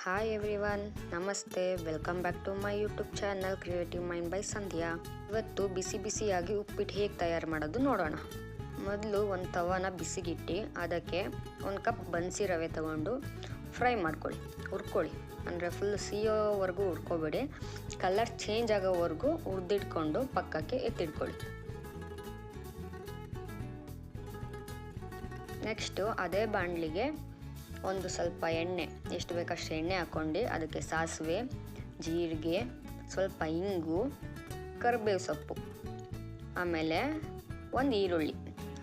Hi everyone, ನಮಸ್ತೆ. Welcome back to my YouTube channel creative mind by Sandhya. ಇವತ್ತು ಬಿಸಿ ಬಿಸಿಯಾಗಿ ಉಪ್ಪಿಟ್ಟು ಹೇಗೆ ತಯಾರು ಮಾಡೋದು ನೋಡೋಣ. ಮೊದಲು ಒಂದು ತವಾನ ಬಿಸಿಗಿಟ್ಟು ಅದಕ್ಕೆ ಒಂದು ಕಪ್ ಬನ್ಸಿ ರವೆ ತಗೊಂಡು ಫ್ರೈ ಮಾಡ್ಕೊಳ್ಳಿ, ಹುರ್ಕೊಳ್ಳಿ. ಅಂದರೆ ಫುಲ್ ಸಿಯೋವರೆಗೂ ಹುರ್ಕೋಬೇಡಿ, ಕಲರ್ ಚೇಂಜ್ ಆಗೋವರೆಗೂ ಹುರಿದಿಟ್ಕೊಂಡು ಪಕ್ಕಕ್ಕೆ ಎತ್ತಿಟ್ಕೊಳ್ಳಿ. ನೆಕ್ಸ್ಟು ಅದೇ ಬಾಣಲಿಗೆ ಒಂದು ಸ್ವಲ್ಪ ಎಣ್ಣೆ, ಎಷ್ಟು ಬೇಕಷ್ಟು ಎಣ್ಣೆ ಹಾಕ್ಕೊಂಡು ಅದಕ್ಕೆ ಸಾಸಿವೆ, ಜೀರಿಗೆ, ಸ್ವಲ್ಪ ಇಂಗು, ಕರಿಬೇವು ಸೊಪ್ಪು, ಆಮೇಲೆ ಒಂದು ಈರುಳ್ಳಿ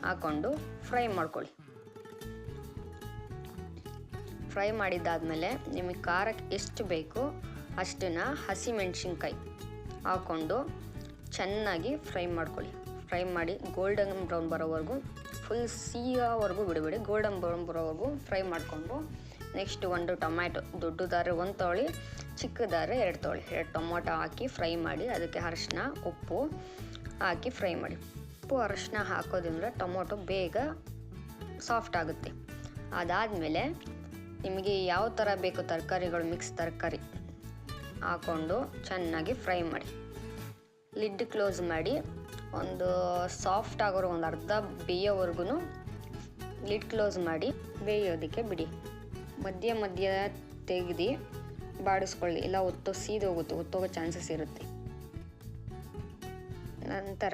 ಹಾಕ್ಕೊಂಡು ಫ್ರೈ ಮಾಡ್ಕೊಳ್ಳಿ. ಫ್ರೈ ಮಾಡಿದ್ದಾದಮೇಲೆ ನಿಮಗೆ ಖಾರಕ್ಕೆ ಎಷ್ಟು ಬೇಕೋ ಅಷ್ಟನ್ನು ಹಸಿಮೆಣಸಿನ್ಕಾಯಿ ಹಾಕ್ಕೊಂಡು ಚೆನ್ನಾಗಿ ಫ್ರೈ ಮಾಡ್ಕೊಳ್ಳಿ. ಫ್ರೈ ಮಾಡಿ ಗೋಲ್ಡನ್ ಬ್ರೌನ್ ಬರೋವರೆಗೂ, ಫುಲ್ ಸಿಗೋವರೆಗೂ ಬಿಡಬೇಡಿ, ಗೋಲ್ಡನ್ ಬ್ರೌನ್ ಬರೋವರೆಗೂ ಫ್ರೈ ಮಾಡಿಕೊಂಡು ನೆಕ್ಸ್ಟ್ ಒಂದು ಟೊಮ್ಯಾಟೊ, ದೊಡ್ಡದಾದ್ರೆ ಒಂದು ತೊಗೊಳ್ಳಿ, ಚಿಕ್ಕದಾದ್ರೆ 2 ತೊಗೊಳ್ಳಿ. 2 ಟೊಮೊಟೊ ಹಾಕಿ ಫ್ರೈ ಮಾಡಿ ಅದಕ್ಕೆ ಅರಶಿನ, ಉಪ್ಪು ಹಾಕಿ ಫ್ರೈ ಮಾಡಿ. ಉಪ್ಪು ಅರಶಿನ ಹಾಕೋದ್ರಿಂದ ಟೊಮೊಟೊ ಬೇಗ ಸಾಫ್ಟ್ ಆಗುತ್ತೆ. ಅದಾದಮೇಲೆ ನಿಮಗೆ ಯಾವ ಥರ ಬೇಕು ತರಕಾರಿಗಳು, ಮಿಕ್ಸ್ ತರಕಾರಿ ಹಾಕ್ಕೊಂಡು ಚೆನ್ನಾಗಿ ಫ್ರೈ ಮಾಡಿ. ಲಿಡ್ ಕ್ಲೋಸ್ ಮಾಡಿ ಒಂದು ಸಾಫ್ಟ್ ಆಗೋರು ಒಂದು ಅರ್ಧ ಬೇಯೋವರೆಗೂ ಲಿಡ್ ಕ್ಲೋಸ್ ಮಾಡಿ ಬೇಯೋದಕ್ಕೆ ಬಿಡಿ. ಮಧ್ಯ ಮಧ್ಯ ತೆಗೆದು ಬಾಡಿಸ್ಕೊಳ್ಳಿ, ಇಲ್ಲ ಒತ್ತೋಗೋ ಚಾನ್ಸಸ್ ಇರುತ್ತೆ. ನಂತರ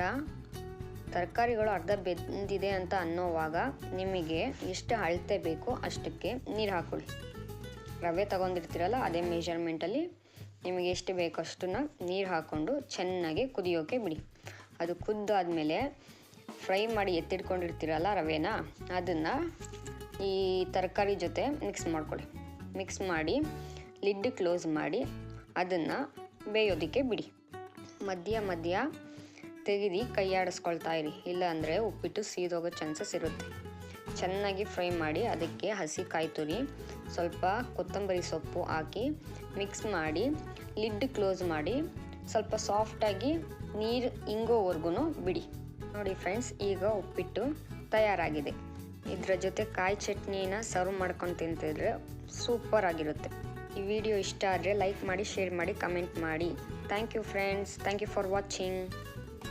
ತರಕಾರಿಗಳು ಅರ್ಧ ಬೆಂದಿದೆ ಅಂತ ಅನ್ನೋವಾಗ ನಿಮಗೆ ಎಷ್ಟು ಅಳತೆ ಬೇಕೋ ಅಷ್ಟಕ್ಕೆ ನೀರು ಹಾಕ್ಕೊಳ್ಳಿ. ರವೆ ತಗೊಂಡಿರ್ತೀರಲ್ಲ ಅದೇ ಮೆಜರ್ಮೆಂಟಲ್ಲಿ ನಿಮಗೆ ಎಷ್ಟು ಬೇಕೋ ಅಷ್ಟನ್ನು ನೀರು ಹಾಕ್ಕೊಂಡು ಚೆನ್ನಾಗಿ ಕುದಿಯೋಕೆ ಬಿಡಿ. ಅದು ಕುದ್ದಾದಮೇಲೆ ಫ್ರೈ ಮಾಡಿ ಎತ್ತಿಟ್ಕೊಂಡಿರ್ತೀರಲ್ಲ ರವೆನ, ಅದನ್ನು ಈ ತರಕಾರಿ ಜೊತೆ ಮಿಕ್ಸ್ ಮಾಡ್ಕೊಳ್ಳಿ. ಮಿಕ್ಸ್ ಮಾಡಿ ಲಿಡ್ ಕ್ಲೋಸ್ ಮಾಡಿ ಅದನ್ನು ಬೇಯೋದಕ್ಕೆ ಬಿಡಿ. ಮಧ್ಯ ಮಧ್ಯ ತೆಗೆದು ಕೈ ಆಡಿಸ್ಕೊಳ್ತಾ ಇರಿ, ಇಲ್ಲಾಂದರೆ ಉಪ್ಪಿಟ್ಟು ಸೀದೋಗೋ ಚಾನ್ಸಸ್ ಇರುತ್ತೆ. ಚೆನ್ನಾಗಿ ಫ್ರೈ ಮಾಡಿ ಅದಕ್ಕೆ ಹಸಿ ಕಾಯಿ ತುರಿ, ಸ್ವಲ್ಪ ಕೊತ್ತಂಬರಿ ಸೊಪ್ಪು ಹಾಕಿ ಮಿಕ್ಸ್ ಮಾಡಿ ಲಿಡ್ ಕ್ಲೋಸ್ ಮಾಡಿ ಸ್ವಲ್ಪ ಸಾಫ್ಟಾಗಿ ನೀರು ಇಂಗೋವರೆಗೂ ಬಿಡಿ. ನೋಡಿ ಫ್ರೆಂಡ್ಸ್, ಈಗ ಉಪ್ಪಿಟ್ಟು ತಯಾರಾಗಿದೆ. ಇದರ ಜೊತೆ ಕಾಯಿ ಚಟ್ನಿನ ಸರ್ವ್ ಮಾಡ್ಕೊಂಡು ತಿಂತಿದ್ರೆ ಸೂಪರ್ ಆಗಿರುತ್ತೆ. ಈ ವಿಡಿಯೋ ಇಷ್ಟ ಆದರೆ ಲೈಕ್ ಮಾಡಿ, ಶೇರ್ ಮಾಡಿ, ಕಮೆಂಟ್ ಮಾಡಿ. Thank you friends, thank you for watching.